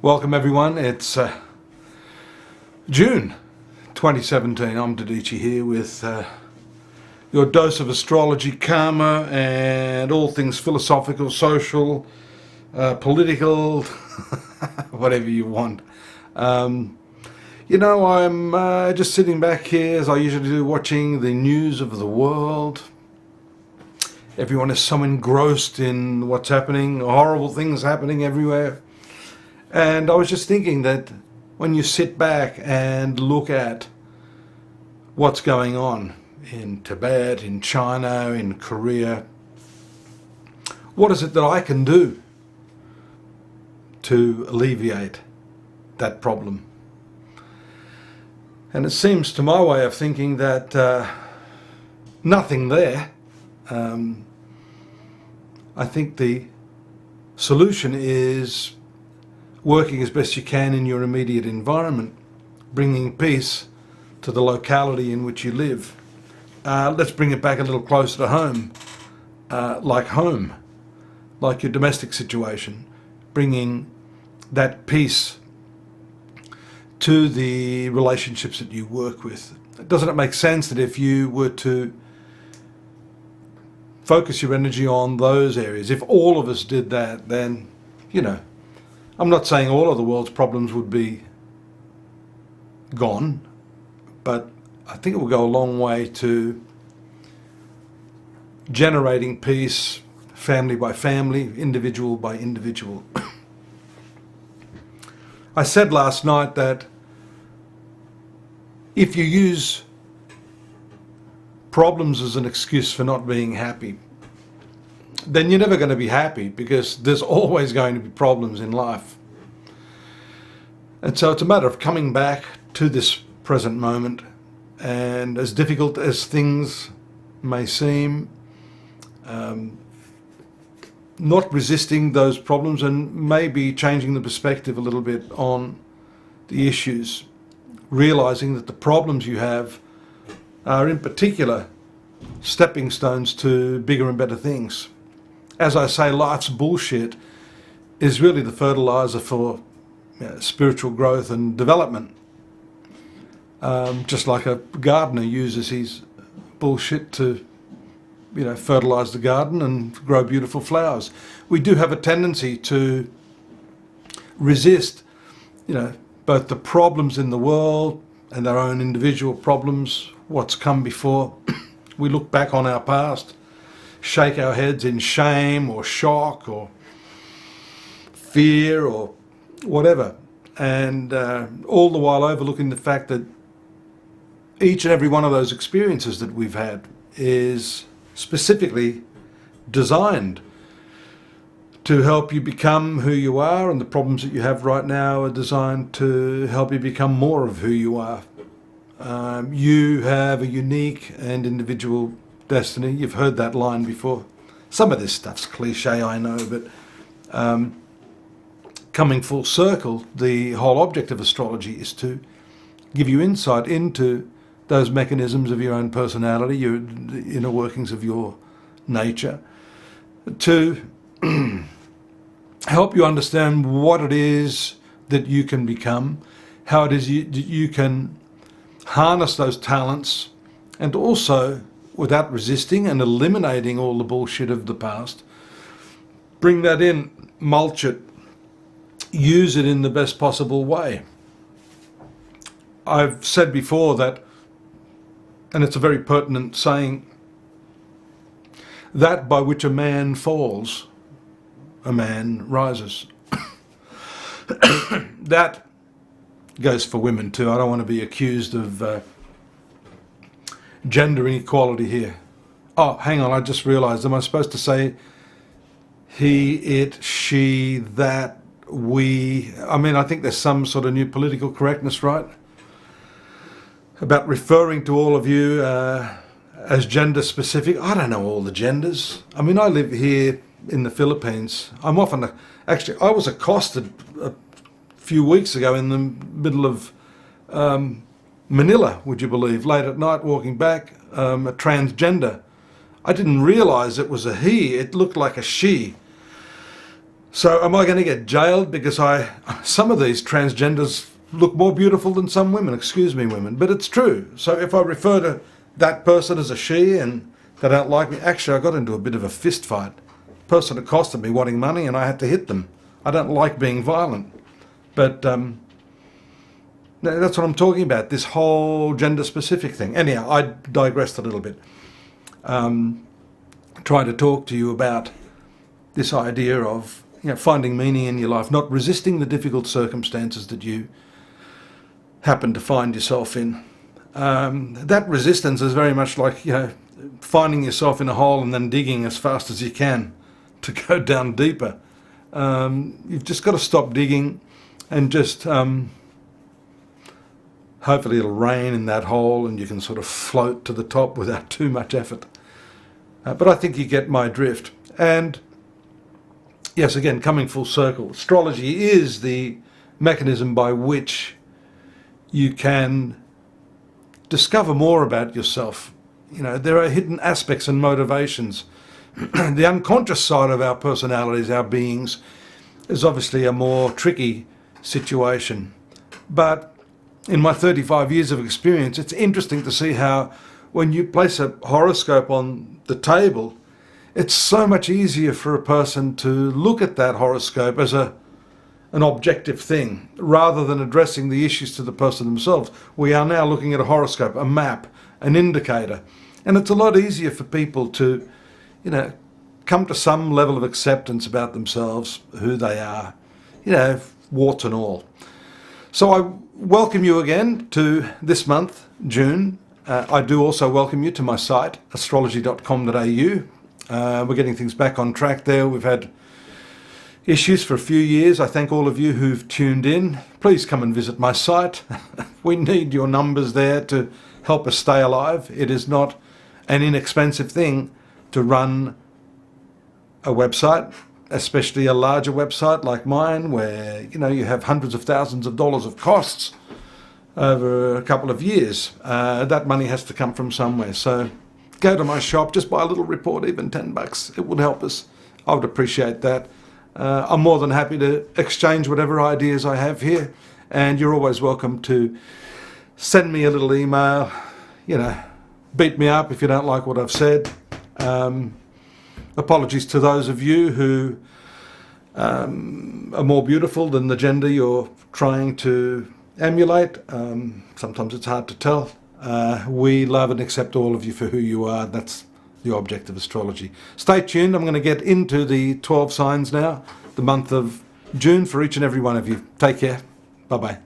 Welcome everyone, it's June 2017. I'm Dadhichi here with your dose of astrology, karma and all things philosophical, social, political, whatever you want. I'm just sitting back here as I usually do, watching the news of the world. Everyone is so engrossed in what's happening, horrible things happening everywhere. And I was just thinking that when you sit back and look at what's going on in Tibet, in China, in Korea, what is it that I can do to alleviate that problem? And it seems to my way of thinking that nothing there. I think the solution is working as best you can in your immediate environment, bringing peace to the locality in which you live. Let's bring it back a little closer to home, like your domestic situation, bringing that peace to the relationships that you work with. Doesn't it make sense that if you were to focus your energy on those areas, if all of us did that, then, I'm not saying all of the world's problems would be gone, but I think it will go a long way to generating peace, family by family, individual by individual. I said last night that if you use problems as an excuse for not being happy, then you're never going to be happy, because there's always going to be problems in life. And so it's a matter of coming back to this present moment, and as difficult as things may seem, not resisting those problems and maybe changing the perspective a little bit on the issues, realizing that the problems you have are in particular stepping stones to bigger and better things. As I say, life's bullshit is really the fertilizer for spiritual growth and development. Just like a gardener uses his bullshit to, fertilize the garden and grow beautiful flowers. We do have a tendency to resist, both the problems in the world and our own individual problems, what's come before. We look back on our past, shake our heads in shame or shock or fear or whatever, and all the while overlooking the fact that each and every one of those experiences that we've had is specifically designed to help you become who you are, and the problems that you have right now are designed to help you become more of who you are. You have a unique and individual destiny. You've heard that line before. Some of this stuff's cliche, I know, but coming full circle, the whole object of astrology is to give you insight into those mechanisms of your own personality, your inner workings of your nature, to help you understand what it is that you can become, how it is you can harness those talents, and also, without resisting and eliminating all the bullshit of the past, bring that in, mulch it, use it in the best possible way. I've said before that, and it's a very pertinent saying, that by which a man falls, a man rises. That goes for women too. I don't want to be accused of gender inequality here. Oh, hang on, I just realized, am I supposed to say he, it, she, that, we? I think there's some sort of new political correctness, right? About referring to all of you as gender specific. I don't know all the genders. I live here in the Philippines. I was accosted a few weeks ago in the middle of Manila, would you believe, late at night walking back, a transgender. I didn't realize it was a he, it looked like a she. So am I going to get jailed because some of these transgenders look more beautiful than some women? Excuse me, women, but it's true. So if I refer to that person as a she and they don't like me, actually I got into a bit of a fist fight. The person accosted me wanting money and I had to hit them. I don't like being violent, but that's what I'm talking about, this whole gender-specific thing. Anyhow, I digressed a little bit. Trying to talk to you about this idea of finding meaning in your life, not resisting the difficult circumstances that you happen to find yourself in. That resistance is very much like finding yourself in a hole and then digging as fast as you can to go down deeper. You've just got to stop digging and just hopefully it'll rain in that hole and you can sort of float to the top without too much effort. But I think you get my drift. And yes, again, coming full circle, astrology is the mechanism by which you can discover more about yourself. There are hidden aspects and motivations. The unconscious side of our personalities, our beings, is obviously a more tricky situation. But in my 35 years of experience, it's interesting to see how when you place a horoscope on the table, it's so much easier for a person to look at that horoscope as an objective thing, rather than addressing the issues to the person themselves. We are now looking at a horoscope, a map, an indicator, and it's a lot easier for people to, come to some level of acceptance about themselves, who they are, warts and all. So I welcome you again to this month, June. I do also welcome you to my site, astrology.com.au. We're getting things back on track there. We've had issues for a few years. I thank all of you who've tuned in. Please come and visit my site. We need your numbers there to help us stay alive. It is not an inexpensive thing to run a website, especially a larger website like mine, where you have hundreds of thousands of dollars of costs over a couple of years. That money has to come from somewhere. So go to my shop, just buy a little report, even $10. It would help us. I would appreciate that. I'm more than happy to exchange whatever ideas I have here, and you're always welcome to send me a little email, beat me up if you don't like what I've said. Apologies to those of you who are more beautiful than the gender you're trying to emulate. Sometimes it's hard to tell. We love and accept all of you for who you are. That's the object of astrology. Stay tuned. I'm going to get into the 12 signs now, the month of June, for each and every one of you. Take care. Bye-bye.